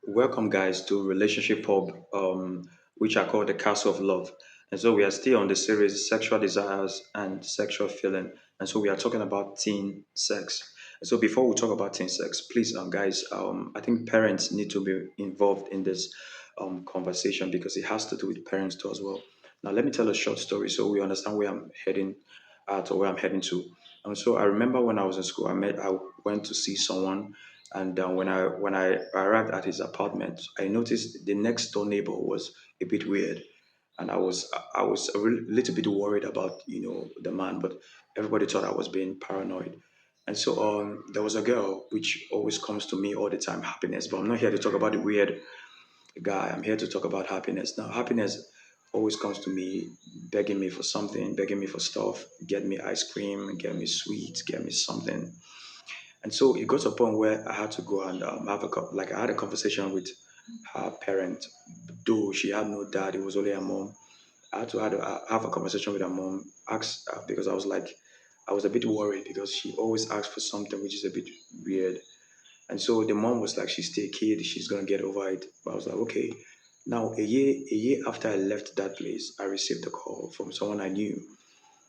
Welcome, guys, to Relationship Hub, which are called the Castle of Love. And so we are still on the series Sexual Desires and Sexual Feeling. And so we are talking about teen sex. And so before we talk about teen sex, please, guys, I think parents need to be involved in this conversation because it has to do with parents too as well. Now, let me tell a short story so we understand where I'm heading at or where I'm heading to. And so I remember when I was in school, I went to see someone, and when I arrived at his apartment, I noticed the next door neighbor was a bit weird, and I was little bit worried about the man, but everybody thought I was being paranoid. And so there was a girl which always comes to me all the time, happiness. But I'm not here to talk about the weird guy. I'm here to talk about happiness. Now, happiness always comes to me, begging me for something, begging me for stuff, get me ice cream, get me sweets, get me something. And so it got to a point where I had to go and have like I had a conversation with her parent, though she had no dad, it was only her mom. I had to have a conversation with her mom, ask because I was a bit worried because she always asks for something which is a bit weird. And so the mom was like, she's still a kid, she's gonna get over it. But I was like, okay. Now a year after I left that place, I received a call from someone I knew,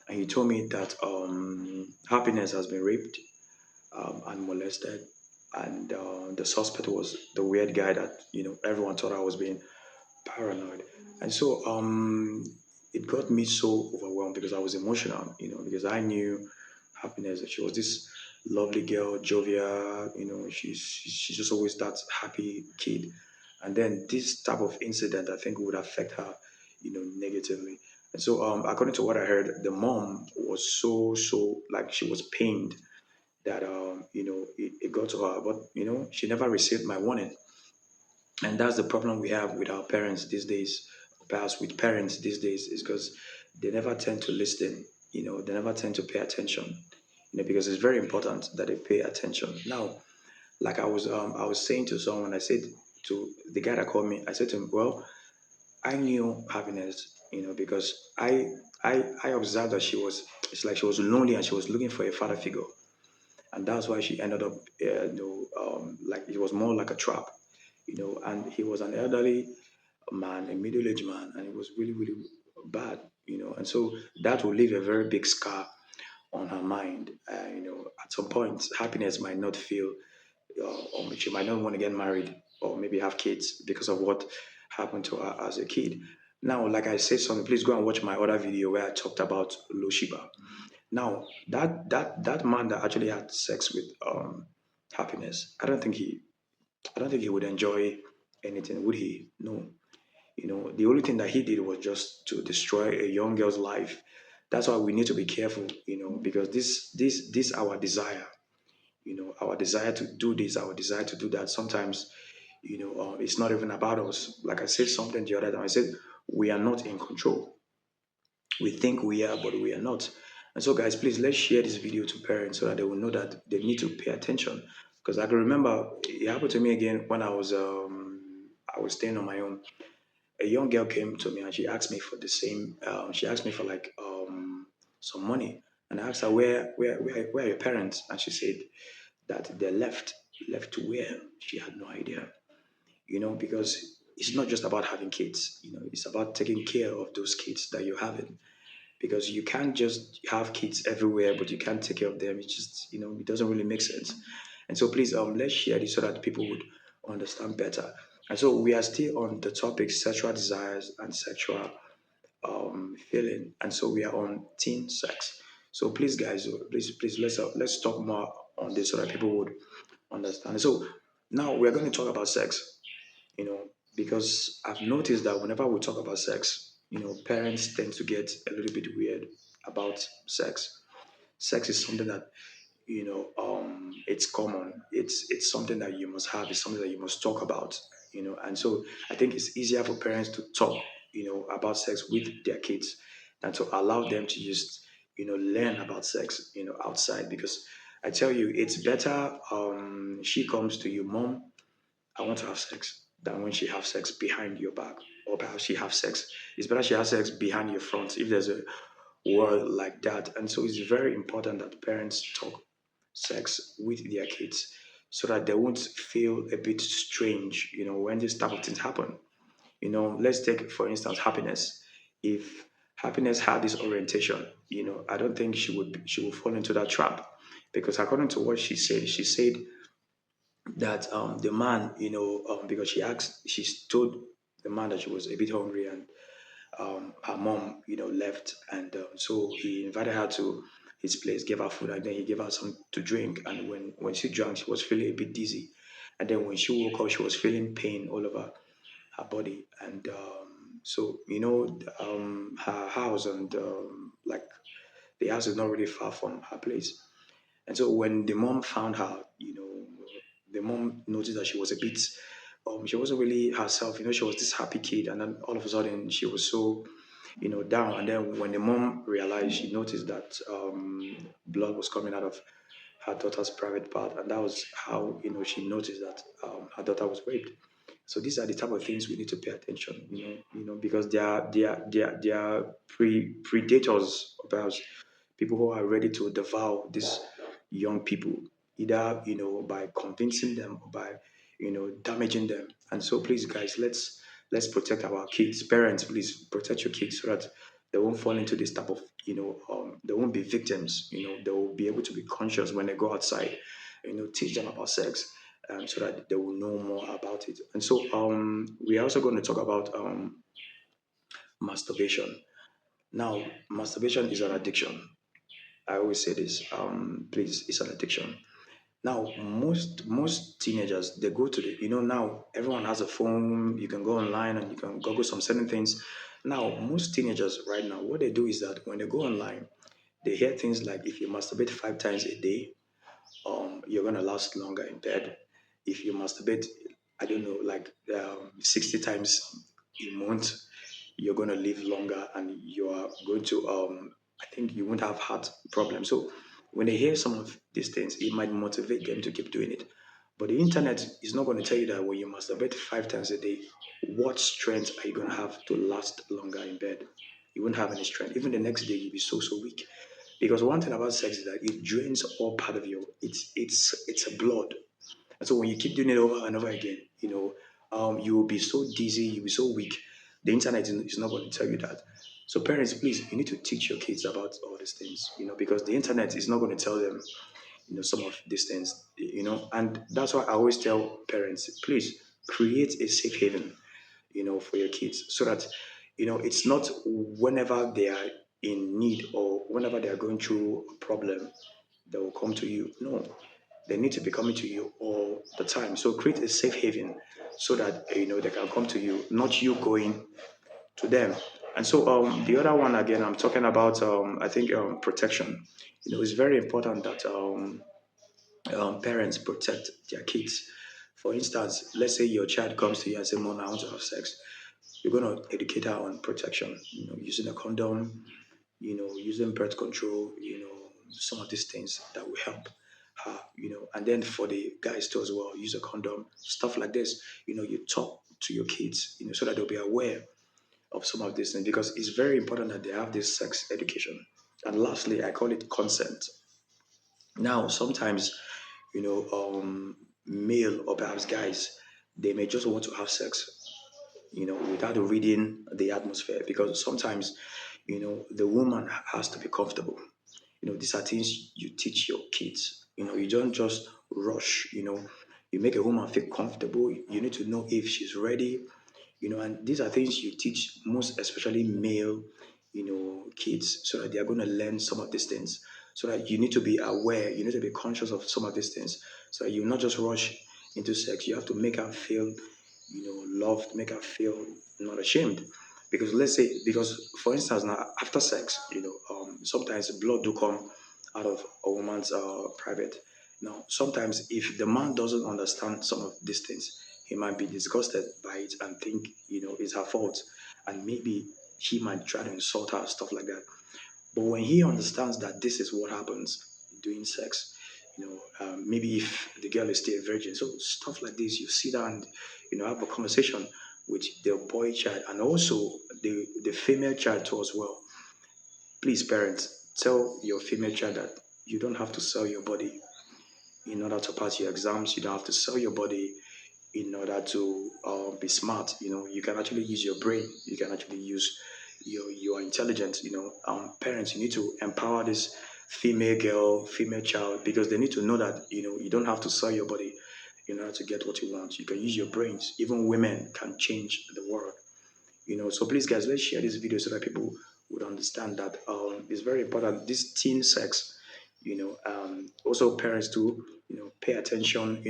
and he told me that happiness has been raped and molested. And the suspect was the weird guy that everyone thought I was being paranoid. And so it got me so overwhelmed because I was emotional, because I knew happiness. She was this lovely girl, jovial, she's just always that happy kid. And then this type of incident, I think, would affect her, negatively. And so, according to what I heard, the mom was so like she was pained that it got to her, but she never received my warning. And that's the problem we have with our parents these days, perhaps with parents these days, is because they never tend to listen. They never tend to pay attention. Because it's very important that they pay attention. Now, like I was saying to someone, I said to the guy that called me, I said to him, well, I knew happiness, because I observed that it's like she was lonely and she was looking for a father figure, and that's why she ended up, like it was more like a trap, and he was an elderly man, a middle-aged man, and it was really, really bad, and so that will leave a very big scar on her mind. At some point, happiness might not feel, or she might not want to get married or maybe have kids because of what happened to her as a kid. Now, like I said, something, please go and watch my other video where I talked about Loshiba. Now, that man that actually had sex with happiness, I don't think he would enjoy anything, would he? No. The only thing that he did was just to destroy a young girl's life. That's why we need to be careful, because this our desire, our desire to do this, our desire to do that. Sometimes, it's not even about us. Like I said something the other time, I said we are not in control. We think we are, but we are not. And so, guys, please let's share this video to parents so that they will know that they need to pay attention. Because I can remember it happened to me again when I was staying on my own. A young girl came to me and she asked me for the same. She asked me for like some money, and I asked her where are your parents, and she said that they left to where she had no idea. Because it's not just about having kids. It's about taking care of those kids that you're having, because you can't just have kids everywhere, but you can't take care of them. It's just, it doesn't really make sense. And so please, let's share this so that people would understand better. And so we are still on the topic sexual desires and sexual feeling. And so we are on teen sex. So please, guys, please, let's talk more on this so that people would understand. So now we're going to talk about sex, because I've noticed that whenever we talk about sex, parents tend to get a little bit weird about sex. Sex is something that, it's common. It's something that you must have. It's something that you must talk about. And so I think it's easier for parents to talk, about sex with their kids than to allow them to just, learn about sex, outside. Because I tell you, it's better. She comes to you, mom, I want to have sex, than when she have sex behind your back, or perhaps she have sex. It's better she has sex behind your front if there's a word like that. And so it's very important that parents talk sex with their kids so that they won't feel a bit strange, when this type of things happen. Let's take for instance happiness. If happiness had this orientation, I don't think she would fall into that trap, because according to what she said that the man, because she told the man that she was a bit hungry, and her mom, left, and so he invited her to his place, gave her food, and then he gave her some to drink. And when she drank, she was feeling a bit dizzy, and then when she woke up, she was feeling pain all over her body. And so her house, and like the house is not really far from her place. And so when the mom found her, the mom noticed that she was a bit, she wasn't really herself. She was this happy kid, and then all of a sudden she was so, down. And then when the mom realized, she noticed that blood was coming out of her daughter's private part, and that was how she noticed that her daughter was raped. So these are the type of things we need to pay attention, because they are predators of ours, people who are ready to devour these young people, either by convincing them or by damaging them. And so please, guys, let's protect our kids. Parents, please protect your kids so that they won't fall into this type of they won't be victims. They will be able to be conscious when they go outside. Teach them about sex, so that they will know more about it. And so we're also going to talk about masturbation. Now, masturbation is an addiction. I always say this. Please, it's an addiction. Now, most teenagers, they go to the, now everyone has a phone. You can go online and you can Google some certain things. Now, most teenagers right now, what they do is that when they go online, they hear things like, if you masturbate 5 times a day, you're gonna last longer in bed. If you masturbate, I don't know, like 60 times a month, you're gonna live longer, and you are going to I think you won't have heart problems. So when they hear some of these things, it might motivate them to keep doing it. But the internet is not going to tell you that when you masturbate 5 times a day, what strength are you going to have to last longer in bed? You won't have any strength. Even the next day, you'll be so weak. Because one thing about sex is that it drains all part of your. It's a blood, and so when you keep doing it over and over again, you will be so dizzy, you'll be so weak. The internet is not going to tell you that. So parents, please, you need to teach your kids about all these things, because the internet is not going to tell them, some of these things, and that's why I always tell parents, please create a safe haven, for your kids, so that, it's not whenever they are in need or whenever they are going through a problem, they will come to you. No, they need to be coming to you all the time. So create a safe haven so that they can come to you, not you going to them. And so the other one again, I'm talking about I think protection. It's very important that parents protect their kids. For instance, let's say your child comes to you and say, "Mom, I want to have sex." You're gonna educate her on protection. Using a condom, using birth control, some of these things that will help her, and then for the guys too as well, use a condom, stuff like this. You talk to your kids, so that they'll be aware of some of these things, because it's very important that they have this sex education. And lastly, I call it consent. Now, sometimes, male or perhaps guys, they may just want to have sex, without reading the atmosphere, because sometimes, the woman has to be comfortable. These are things you teach your kids. You don't just rush. You make a woman feel comfortable. You need to know if she's ready. And these are things you teach most, especially male, kids, so that they are going to learn some of these things. So that you need to be aware. You need to be conscious of some of these things. So that you not just rush into sex. You have to make her feel, loved. Make her feel not ashamed. Because let's say, because for instance, now after sex, sometimes blood do come out of a woman's private. Now, sometimes if the man doesn't understand some of these things, he might be disgusted by it and think, it's her fault. And maybe he might try to insult her, stuff like that. But when he understands that this is what happens during sex, maybe if the girl is still a virgin, so stuff like this, you sit down and, have a conversation with the boy child and also the female child too as well. Please, parents, tell your female child that you don't have to sell your body. in order to pass your exams. You don't have to sell your body in order to be smart. You can actually use your brain. You can actually use your intelligence. Parents, you need to empower this female girl, female child, because they need to know that you don't have to sell your body in order to get what you want. You can use your brains. Even women can change the world. So please, guys, let's share this video so that people would understand that it's very important. This teen sex, also parents to pay attention.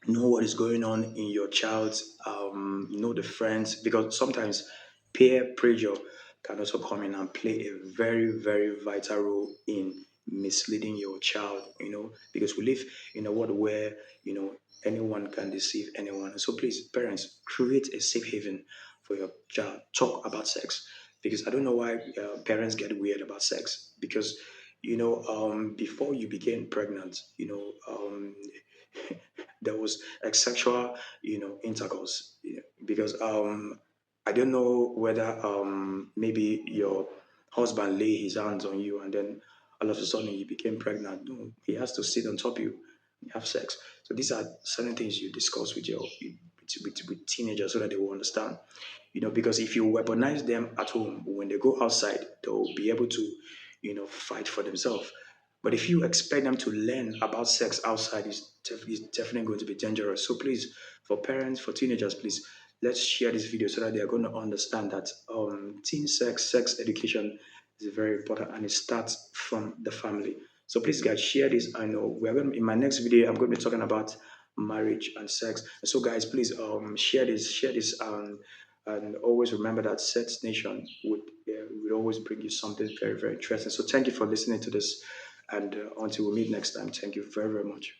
Know what is going on in your child's know the friends, because sometimes peer pressure can also come in and play a very very vital role in misleading your child, because we live in a world where anyone can deceive anyone. So please, parents, create a safe haven for your child. Talk about sex, because I don't know why parents get weird about sex, because before you became pregnant, there was like sexual, intercourse. Because I don't know whether maybe your husband lay his hands on you and then all of a sudden you became pregnant. No, he has to sit on top of you and have sex. So these are certain things you discuss with with teenagers so that they will understand. Because if you weaponize them at home, when they go outside, they'll be able to, fight for themselves. But if you expect them to learn about sex outside, it's definitely going to be dangerous. So please, for parents, for teenagers, please, let's share this video so that they are going to understand that teen sex education is very important, and it starts from the family. So please, guys, share this. I know we're going to, in my next video, I'm going to be talking about marriage and sex. So guys, please share this, and always remember that Sex Nation would always bring you something very very interesting. So thank you for listening to this, and until we meet next time, thank you very very much.